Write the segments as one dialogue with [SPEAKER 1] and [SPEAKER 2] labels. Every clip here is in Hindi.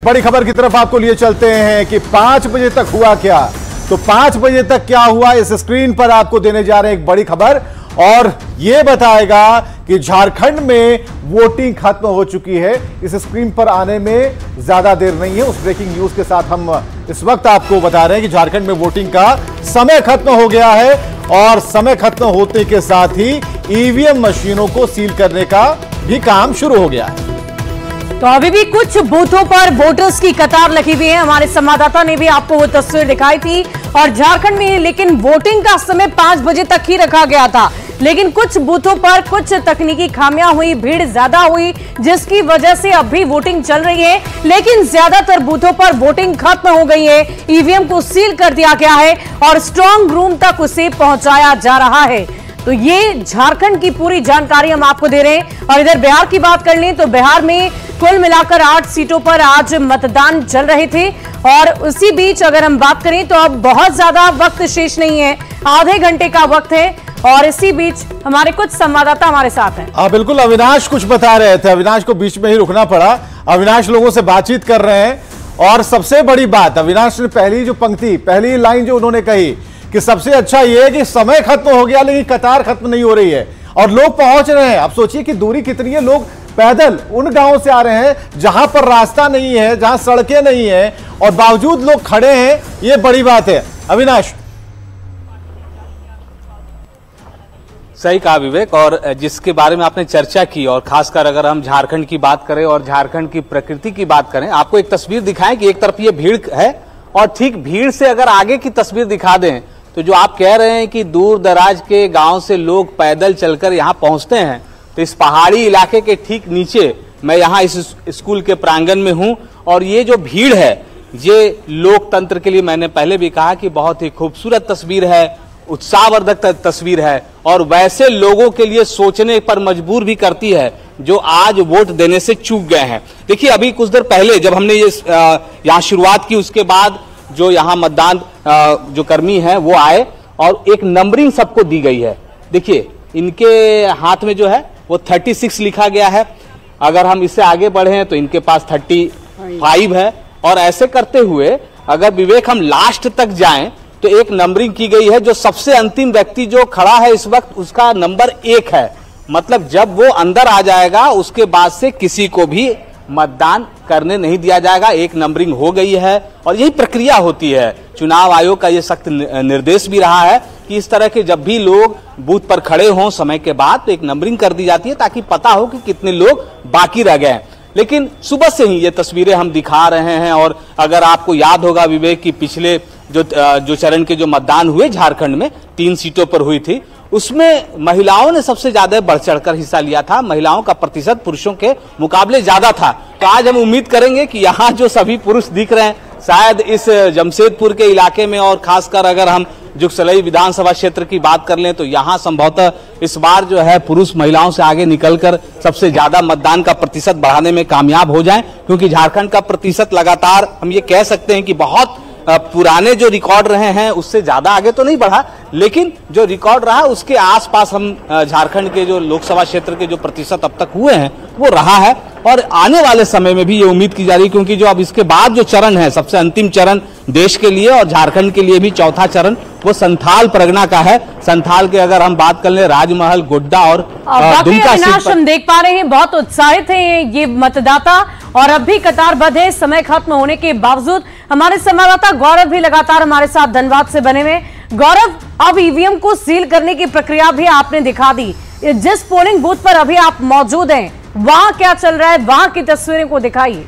[SPEAKER 1] बड़ी खबर की तरफ आपको लिए चलते हैं कि 5 बजे तक हुआ क्या। तो 5 बजे तक क्या हुआ इस स्क्रीन पर आपको देने जा रहे हैं एक बड़ी खबर, और यह बताएगा कि झारखंड में वोटिंग खत्म हो चुकी है। इस स्क्रीन पर आने में ज्यादा देर नहीं है। उस ब्रेकिंग न्यूज के साथ हम इस वक्त आपको बता रहे हैं कि झारखंड में वोटिंग का समय खत्म हो गया है, और समय खत्म होते के साथ ही ईवीएम मशीनों को सील करने का भी काम शुरू हो गया है।
[SPEAKER 2] तो अभी भी कुछ बूथों पर वोटर्स की कतार लगी हुई है। हमारे संवाददाता ने भी आपको वो तस्वीर दिखाई थी। और झारखंड में लेकिन वोटिंग का समय 5 बजे तक ही रखा गया था, लेकिन कुछ बूथों पर कुछ तकनीकी खामियां हुई, भीड़ ज्यादा हुई, जिसकी वजह से अब भी वोटिंग चल रही है। लेकिन ज्यादातर बूथों पर वोटिंग खत्म हो गई है, ईवीएम को सील कर दिया गया है और स्ट्रांग रूम तक उसे पहुंचाया जा रहा है। तो ये झारखंड की पूरी जानकारी हम आपको दे रहे हैं। और इधर बिहार की बात कर लें तो बिहार में कुल मिलाकर 8 सीटों पर आज मतदान चल रहे थे, और उसी बीच अगर हम बात करें तो अब बहुत ज्यादा वक्त शेष नहीं है, आधे घंटे का वक्त है। और इसी बीच हमारे कुछ संवाददाता हमारे साथ हैं।
[SPEAKER 1] बिल्कुल, अविनाश कुछ बता रहे थे, अविनाश को बीच में ही रुकना पड़ा। अविनाश लोगों से बातचीत कर रहे हैं, और सबसे बड़ी बात अविनाश ने पहली जो पंक्ति, पहली लाइन जो उन्होंने कही कि सबसे अच्छा यह है कि समय खत्म हो गया लेकिन कतार खत्म नहीं हो रही है और लोग पहुंच रहे हैं। अब सोचिए कि दूरी कितनी है, लोग पैदल उन गांवों से आ रहे हैं जहां पर रास्ता नहीं है, जहां सड़कें नहीं है, और बावजूद लोग खड़े हैं। ये बड़ी बात है। अविनाश,
[SPEAKER 3] सही कहा विवेक, और जिसके बारे में आपने चर्चा की, और खासकर अगर हम झारखंड की बात करें और झारखंड की प्रकृति की बात करें, आपको एक तस्वीर दिखाएं कि एक तरफ ये भीड़ है और ठीक भीड़ से अगर आगे की तस्वीर दिखा दें तो जो आप कह रहे हैं कि दूर दराज के गांव से लोग पैदल चलकर यहां पहुंचते हैं, तो इस पहाड़ी इलाके के ठीक नीचे मैं यहां इस स्कूल के प्रांगण में हूं, और ये जो भीड़ है ये लोकतंत्र के लिए, मैंने पहले भी कहा कि बहुत ही खूबसूरत तस्वीर है, उत्साहवर्धक तस्वीर है, और वैसे लोगों के लिए सोचने पर मजबूर भी करती है जो आज वोट देने से चूक गए हैं। देखिए, अभी कुछ देर पहले जब हमने ये यहाँ शुरुआत की, उसके बाद जो यहाँ मतदान जो कर्मी हैं वो आए और एक नंबरिंग सबको दी गई है। देखिए, इनके हाथ में जो है वो 36 लिखा गया है। अगर हम इससे आगे बढ़े तो इनके पास 35 है, और ऐसे करते हुए अगर विवेक हम लास्ट तक जाएं तो एक नंबरिंग की गई है। जो सबसे अंतिम व्यक्ति जो खड़ा है इस वक्त, उसका नंबर 1 है। मतलब जब वो अंदर आ जाएगा उसके बाद से किसी को भी मतदान करने नहीं दिया जाएगा। एक नंबरिंग हो गई है, और यही प्रक्रिया होती है। चुनाव आयोग का ये सख्त निर्देश भी रहा है कि इस तरह के जब भी लोग बूथ पर खड़े हों समय के बाद, तो एक नंबरिंग कर दी जाती है ताकि पता हो कि कितने लोग बाकी रह गए। लेकिन सुबह से ही ये तस्वीरें हम दिखा रहे हैं, और अगर आपको याद होगा विवेक की पिछले जो चरण के जो मतदान हुए झारखंड में 3 सीटों पर हुई थी, उसमें महिलाओं ने सबसे ज्यादा बढ़ चढ़कर हिस्सा लिया था। महिलाओं का प्रतिशत पुरुषों के मुकाबले ज्यादा था। तो आज हम उम्मीद करेंगे कि यहाँ जो सभी पुरुष दिख रहे हैं, शायद इस जमशेदपुर के इलाके में, और खासकर अगर हम जुगसलई विधानसभा क्षेत्र की बात कर लें तो यहाँ संभवतः इस बार जो है पुरुष महिलाओं से आगे निकलकर सबसे ज्यादा मतदान का प्रतिशत बढ़ाने में कामयाब हो जाएं, क्योंकि झारखंड का प्रतिशत लगातार हम ये कह सकते हैं कि बहुत पुराने जो रिकॉर्ड रहे हैं उससे ज्यादा आगे तो नहीं बढ़ा, लेकिन जो रिकॉर्ड रहा उसके आसपास हम झारखंड के जो लोकसभा क्षेत्र के जो प्रतिशत अब तक हुए हैं वो रहा है। और आने वाले समय में भी ये उम्मीद की जा रही है, क्योंकि जो अब इसके बाद जो चरण है, सबसे अंतिम चरण देश के लिए और झारखंड के लिए भी चौथा चरण, वो संथाल परगना का है। संथाल के अगर हम बात कर ले, राजमहल, गोड्डा और दुमका सीट पर हम देख पा रहे हैं बहुत उत्साहित है ये मतदाता, और अब भी कतारबद्ध है समय खत्म होने के बावजूद। हमारे संवाददाता गौरव भी लगातार हमारे साथ धनबाद से बने हुए। गौरव, अब ईवीएम को सील करने की प्रक्रिया भी आपने दिखा दी। जिस पोलिंग बूथ पर अभी आप मौजूद हैं, वहां क्या चल रहा है, वहां की तस्वीरें को दिखाइए।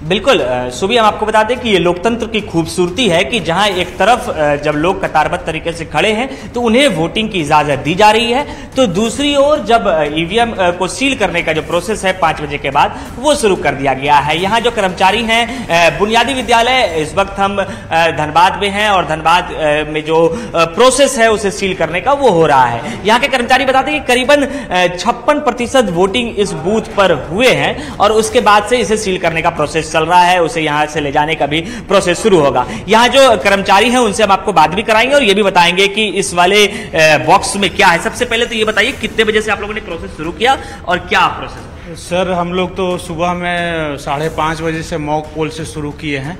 [SPEAKER 4] बिल्कुल सुबह हम आपको बता दें कि ये लोकतंत्र की खूबसूरती है कि जहां एक तरफ जब लोग कतारबद्ध तरीके से खड़े हैं तो उन्हें वोटिंग की इजाजत दी जा रही है, तो दूसरी ओर जब ईवीएम को सील करने का जो प्रोसेस है 5 बजे के बाद वो शुरू कर दिया गया है। यहाँ जो कर्मचारी हैं, बुनियादी विद्यालय, इस वक्त हम धनबाद में हैं और धनबाद में जो प्रोसेस है उसे सील करने का वो हो रहा है। यहाँ के कर्मचारी बताते हैं कि करीबन 56% वोटिंग इस बूथ पर हुए हैं और उसके बाद से इसे सील करने का प्रोसेस चल रहा है, उसे यहां से ले जाने का भी प्रोसेस शुरू होगा। यहां जो कर्मचारी हैं उनसे हम आपको बात भी कराएंगे और ये भी बताएंगे कि इस वाले बॉक्स में क्या है। सबसे पहले तो ये बताइए कितने बजे से आप लोगों ने प्रोसेस शुरू किया और क्या प्रोसेस?
[SPEAKER 5] सर हम लोग तो सुबह में 5:30 बजे से मॉक पोल से शुरू किए हैं।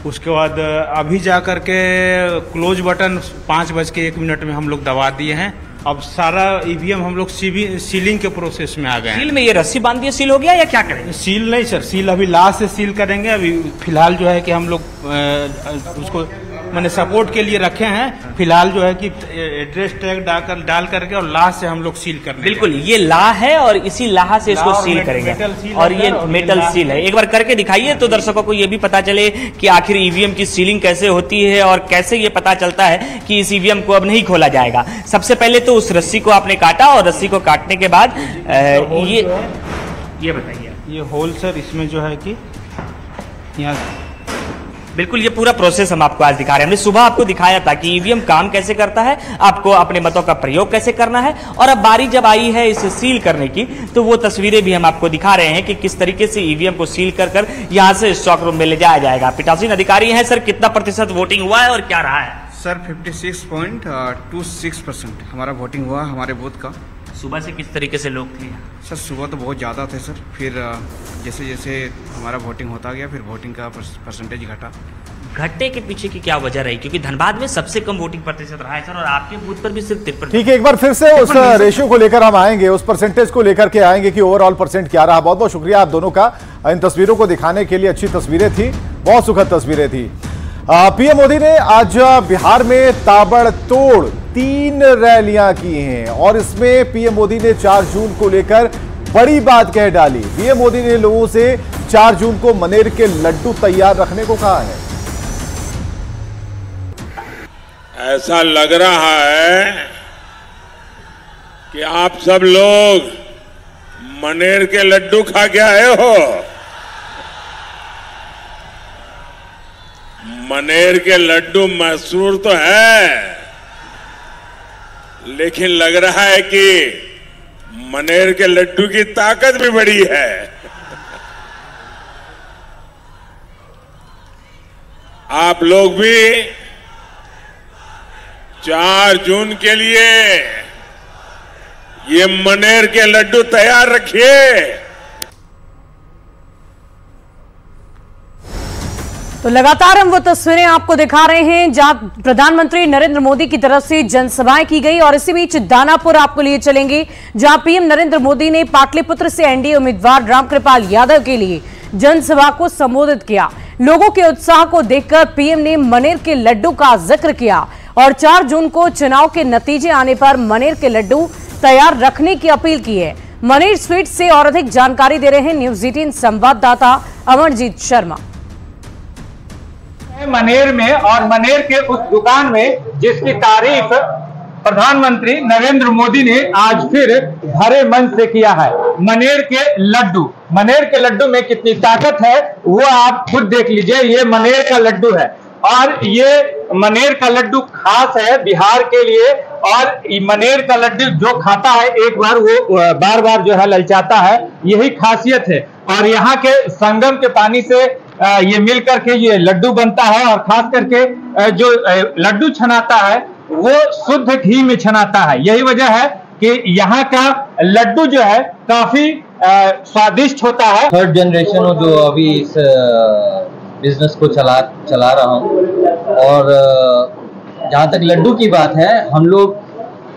[SPEAKER 5] उसके बाद अभी जा कर के क्लोज बटन 5:01 में हम लोग दबा दिए हैं। अब सारा ईवीएम हम लोग सीलिंग के प्रोसेस में आ गए हैं।
[SPEAKER 4] सील में ये रस्सी बांध दिए सील हो गया या क्या करेंगे?
[SPEAKER 5] सील नहीं सर, सील अभी लास्ट से सील करेंगे। अभी फिलहाल जो है कि हम लोग उसको मैंने सपोर्ट के लिए रखे हैं। फिलहाल जो है कि एड्रेस टैग डाल करके और लास्ट से हम लोग सील करने।
[SPEAKER 4] बिल्कुल, ये ला है और इसी लाह से इसको सील करेंगे और ये मेटल सील है। एक बार करके दिखाइए तो दर्शकों को ये भी पता चले कि आखिर ईवीएम की सीलिंग कैसे होती है और कैसे ये पता चलता है कि इस ईवीएम को अब नहीं खोला जाएगा। सबसे पहले तो उस रस्सी को आपने काटा और रस्सी को काटने के बाद ये बताइए,
[SPEAKER 5] ये होल सर इसमें जो है कि यहाँ
[SPEAKER 4] बिल्कुल ये पूरा प्रोसेस हम आपको आज दिखा रहे हैं। हमने सुबह आपको दिखाया था कि ईवीएम काम कैसे करता है, आपको अपने मतों का प्रयोग कैसे करना है, और अब बारी जब आई है इसे सील करने की तो वो तस्वीरें भी हम आपको दिखा रहे हैं कि किस तरीके से ईवीएम को सील कर यहाँ से स्टॉक रूम में ले जाया जाएगा। पीठासीन अधिकारी हैं सर, कितना प्रतिशत वोटिंग हुआ है और क्या रहा है?
[SPEAKER 6] सर 56.26% हमारा वोटिंग हुआ हमारे बूथ का।
[SPEAKER 4] सुबह से किस तरीके से लोग थे?
[SPEAKER 6] सर सुबह तो बहुत ज़्यादा थे सर, फिर जैसे जैसे हमारा वोटिंग होता गया फिर वोटिंग का परसेंटेज घटा।
[SPEAKER 4] घटने के पीछे की क्या वजह रही? क्योंकि धनबाद में सबसे कम वोटिंग प्रतिशत रहा है सर, और आपके बूथ पर भी सिर्फ 53।
[SPEAKER 1] ठीक है, एक बार फिर से उस रेशियो को लेकर हम आएंगे, उस परसेंटेज को लेकर के आएंगे कि ओवरऑल परसेंट क्या रहा। बहुत बहुत शुक्रिया आप दोनों का इन तस्वीरों को दिखाने के लिए। अच्छी तस्वीरें थी, बहुत सुखद तस्वीरें थी। पीएम मोदी ने आज बिहार में ताबड़तोड़ 3 रैलियां की हैं और इसमें पीएम मोदी ने 4 जून को लेकर बड़ी बात कह डाली। पीएम मोदी ने लोगों से 4 जून को मनेर के लड्डू तैयार रखने को कहा है।
[SPEAKER 7] ऐसा लग रहा है कि आप सब लोग मनेर के लड्डू खा के आए हो। मनेर के लड्डू मशहूर तो है, लेकिन लग रहा है कि मनेर के लड्डू की ताकत भी बड़ी है। आप लोग भी 4 जून के लिए ये मनेर के लड्डू तैयार रखिए।
[SPEAKER 2] तो लगातार हम वो तस्वीरें आपको दिखा रहे हैं जहां प्रधानमंत्री नरेंद्र मोदी की तरफ से जनसभाएं की गई, और इसी बीच दानापुर आपको लिए चलेंगे जहां पीएम नरेंद्र मोदी ने पाटलिपुत्र से एनडीए उम्मीदवार रामकृपाल यादव के लिए जनसभा को संबोधित किया। लोगों के उत्साह को देखकर पीएम ने मनेर के लड्डू का जिक्र किया और 4 जून को चुनाव के नतीजे आने पर मनेर के लड्डू तैयार रखने की अपील की है। मनेर स्वीट से और अधिक जानकारी दे रहे हैं न्यूज 18 संवाददाता अमरजीत शर्मा।
[SPEAKER 8] मनेर में और मनेर के उस दुकान में जिसकी तारीफ प्रधानमंत्री नरेंद्र मोदी ने आज फिर भरे मन से किया है। मनेर के लड्डू में कितनी ताकत है वो आप खुद देख लीजिए। ये मनेर का लड्डू है और ये मनेर का लड्डू खास है बिहार के लिए, और मनेर का लड्डू जो खाता है एक बार वो बार बार जो है ललचाता है, यही खासियत है। और यहाँ के संगम के पानी से ये मिल करके ये लड्डू बनता है, और खास करके जो लड्डू छनाता है वो शुद्ध घी में छनाता है। यही वजह है कि यहाँ का लड्डू जो है काफी स्वादिष्ट होता है।
[SPEAKER 9] 3rd जनरेशन हूँ जो अभी इस बिजनेस को चला रहा हूँ, और जहाँ तक लड्डू की बात है, हम लोग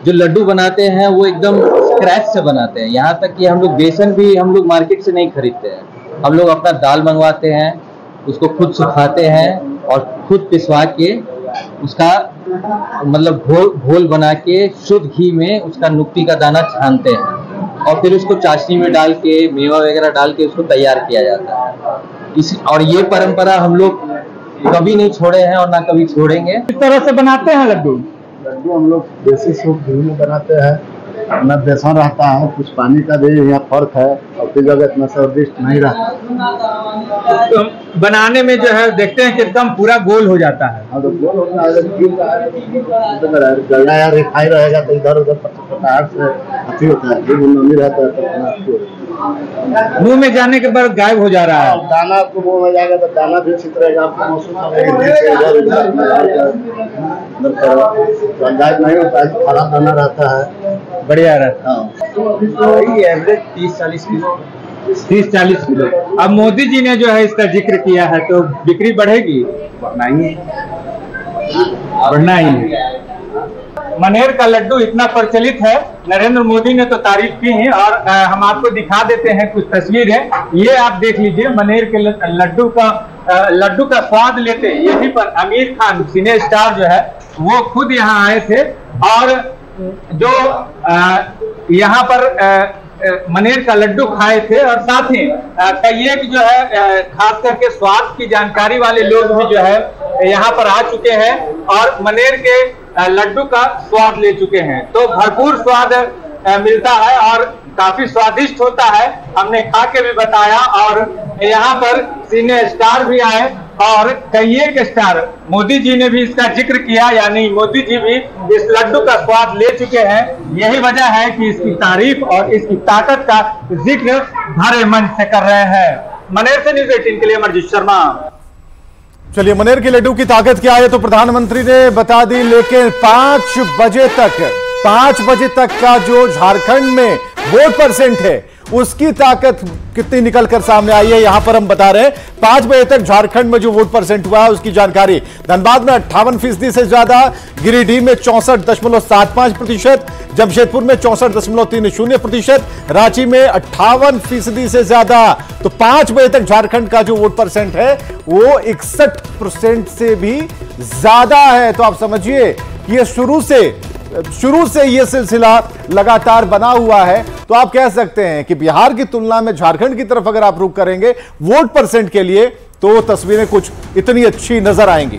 [SPEAKER 9] जो लड्डू बनाते हैं वो एकदम स्क्रैच से बनाते हैं। यहाँ तक कि हम लोग बेसन भी हम लोग मार्केट से नहीं खरीदते हैं। हम लोग अपना दाल मंगवाते हैं, उसको खुद सुखाते हैं और खुद पिसवा के उसका मतलब घोल बना के शुद्ध घी में उसका नुक्ती का दाना छानते हैं और फिर उसको चाशनी में डाल के मेवा वगैरह डाल के उसको तैयार किया जाता है। और ये परंपरा हम लोग कभी नहीं छोड़े हैं और ना कभी छोड़ेंगे।
[SPEAKER 8] किस तरह से बनाते हैं लड्डू
[SPEAKER 10] हम लोग देसी शुद्ध घी में बनाते हैं। अपना बेसन रहता है, कुछ पानी का भी यहाँ फर्क है और फिर जगह इतना स्वादिष्ट नहीं रहता।
[SPEAKER 8] तो बनाने में जो है देखते हैं कि एकदम पूरा गोल हो जाता है।
[SPEAKER 10] हाँ तो गोल होता है, जलना या रिफाई रहेगा तो इधर उधर पटाख से अच्छी होता है, नमी रहता है तो
[SPEAKER 8] मुंह में जाने के बाद गायब हो जा रहा है।
[SPEAKER 10] दाना आपको मुंह में जाएगा तो दाना भी अच्छी रहेगा, आपको महसूस नहीं होता है, खराब दाना रहता है,
[SPEAKER 8] बढ़िया रहता है।
[SPEAKER 9] Average 30-40 kilo
[SPEAKER 8] 30-40 kilo. अब मोदी जी ने जो है इसका जिक्र किया है तो बिक्री बढ़ेगी? बढ़ना ही है। मनेर का लड्डू इतना प्रचलित है, नरेंद्र मोदी ने तो तारीफ की है और हम आपको दिखा देते हैं कुछ तस्वीरें। ये आप देख लीजिए, मनेर के लड्डू का स्वाद लेते यहीं पर आमिर खान सिने स्टार जो है वो खुद यहाँ आए थे और जो यहाँ पर मनेर का लड्डू खाए थे और साथ ही कई एक जो है खास करके स्वाद की जानकारी वाले लोग भी जो है यहाँ पर आ चुके हैं और मनेर के लड्डू का स्वाद ले चुके हैं। तो भरपूर स्वाद मिलता है और काफी स्वादिष्ट होता है, हमने खा के भी बताया। और यहाँ पर सिने स्टार भी आए और कई एक स्टार, मोदी जी ने भी इसका जिक्र किया, यानी मोदी जी भी इस लड्डू का स्वाद ले चुके हैं। यही वजह है कि इसकी तारीफ और इसकी ताकत का जिक्र भरे मन से कर रहे हैं। मनेर से न्यूज़ 18 के लिए अमरजीत शर्मा।
[SPEAKER 1] चलिए, मनेर के लड्डू की ताकत क्या है तो प्रधानमंत्री ने बता दी, लेकिन 5 बजे तक का जो झारखंड में वोट परसेंट है उसकी ताकत कितनी निकलकर सामने आई है, यहां पर हम बता रहे हैं। 5 बजे तक झारखंड में जो वोट परसेंट हुआ है उसकी जानकारी। धनबाद में 58% से ज्यादा, गिरिडीह में 64.75%, जमशेदपुर में 64.30%, रांची में 58% से ज्यादा। तो 5 बजे तक झारखंड का जो वोट परसेंट है वो 61% से भी ज्यादा है। तो आप समझिए ये शुरू से यह सिलसिला लगातार बना हुआ है। तो आप कह सकते हैं कि बिहार की तुलना में झारखंड की तरफ अगर आप रुख करेंगे वोट परसेंट के लिए तो तस्वीरें कुछ इतनी अच्छी नजर आएंगी।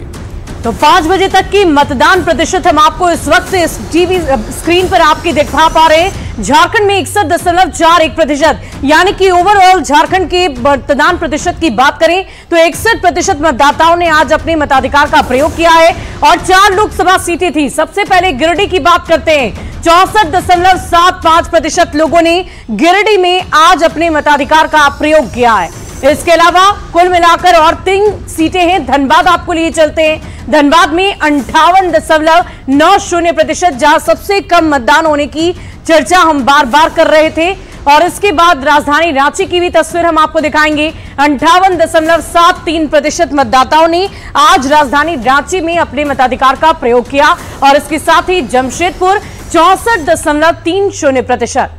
[SPEAKER 2] तो 5 बजे तक की मतदान प्रतिशत हम आपको इस वक्त इस टीवी स्क्रीन पर आपकी दिखा पा रहे हैं। झारखंड में 61.41%, यानी कि ओवरऑल झारखंड के मतदान प्रतिशत की बात करें तो 61% मतदाताओं ने आज अपने मताधिकार का प्रयोग किया है और 4 लोकसभा सीटें थी। सबसे पहले गिरिडीह की बात करते हैं। 64.75% लोगों ने गिरिडीह में आज अपने मताधिकार का प्रयोग किया है। इसके अलावा कुल मिलाकर और 3 सीटें हैं। धनबाद आपको लिए चलते हैं। धनबाद में 58.90%, जहां सबसे कम मतदान होने की चर्चा हम बार बार कर रहे थे। और इसके बाद राजधानी रांची की भी तस्वीर हम आपको दिखाएंगे। 58.73% मतदाताओं ने आज राजधानी रांची में अपने मताधिकार का प्रयोग किया और इसके साथ ही जमशेदपुर 64.30%।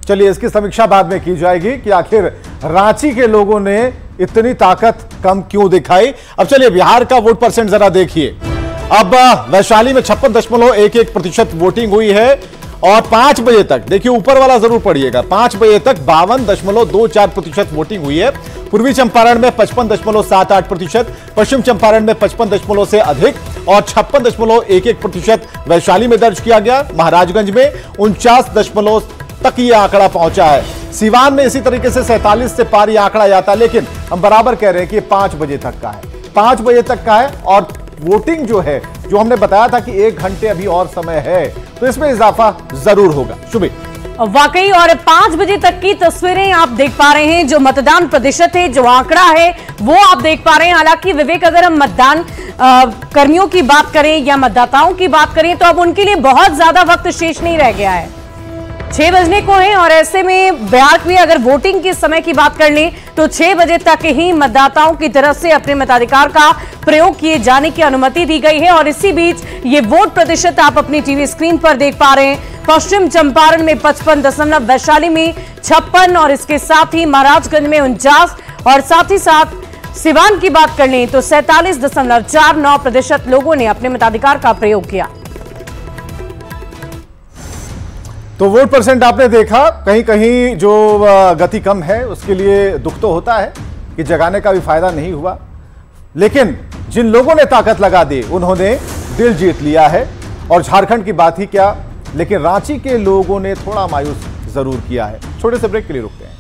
[SPEAKER 1] चलिए, इसकी समीक्षा बाद में की जाएगी कि आखिर रांची के लोगों ने इतनी ताकत कम क्यों दिखाई। अब चलिए बिहार का वोट परसेंट जरा देखिए। अब वैशाली में 56.11% वोटिंग हुई है और 5 बजे तक, देखिए ऊपर वाला जरूर पढ़िएगा, 5 बजे तक 52.24% वोटिंग हुई है। पूर्वी चंपारण में 55.78%, पश्चिम चंपारण में 55 से अधिक और 56.11% वैशाली में दर्ज किया गया। महाराजगंज में 49 तक ये आंकड़ा पहुंचा है। सीवान में इसी तरीके से 47 से पार ये आंकड़ा जाता, लेकिन हम बराबर कह रहे हैं कि 5 बजे तक का है, 5 बजे तक का है। और वोटिंग जो है, जो हमने बताया था कि 1 घंटे अभी और समय है, तो इसमें इजाफा जरूर होगा। शुभी
[SPEAKER 2] वाकई, और 5 बजे तक की तस्वीरें आप देख पा रहे हैं। जो मतदान प्रतिशत है, जो आंकड़ा है, वो आप देख पा रहे हैं। हालांकि विवेक, अगर हम मतदान कर्मियों की बात करें या मतदाताओं की बात करें तो अब उनके लिए बहुत ज्यादा वक्त शेष नहीं रह गया है। 6 बजने को है और ऐसे में बिहार में अगर वोटिंग के समय की बात कर लें तो 6 बजे तक ही मतदाताओं की तरफ से अपने मताधिकार का प्रयोग किए जाने की अनुमति दी गई है। और इसी बीच ये वोट प्रतिशत आप अपनी टीवी स्क्रीन पर देख पा रहे हैं। पश्चिम चंपारण में 55, वैशाली में 56 और इसके साथ ही महाराजगंज में 49 और साथ ही साथ सिवान की बात कर लें तो 47.49% लोगों ने अपने मताधिकार का प्रयोग किया।
[SPEAKER 1] तो वोट परसेंट आपने देखा, कहीं कहीं जो गति कम है उसके लिए दुख तो होता है कि जगाने का भी फायदा नहीं हुआ, लेकिन जिन लोगों ने ताकत लगा दी उन्होंने दिल जीत लिया है। और झारखंड की बात ही क्या, लेकिन रांची के लोगों ने थोड़ा मायूस जरूर किया है। छोटे से ब्रेक के लिए रुकते हैं।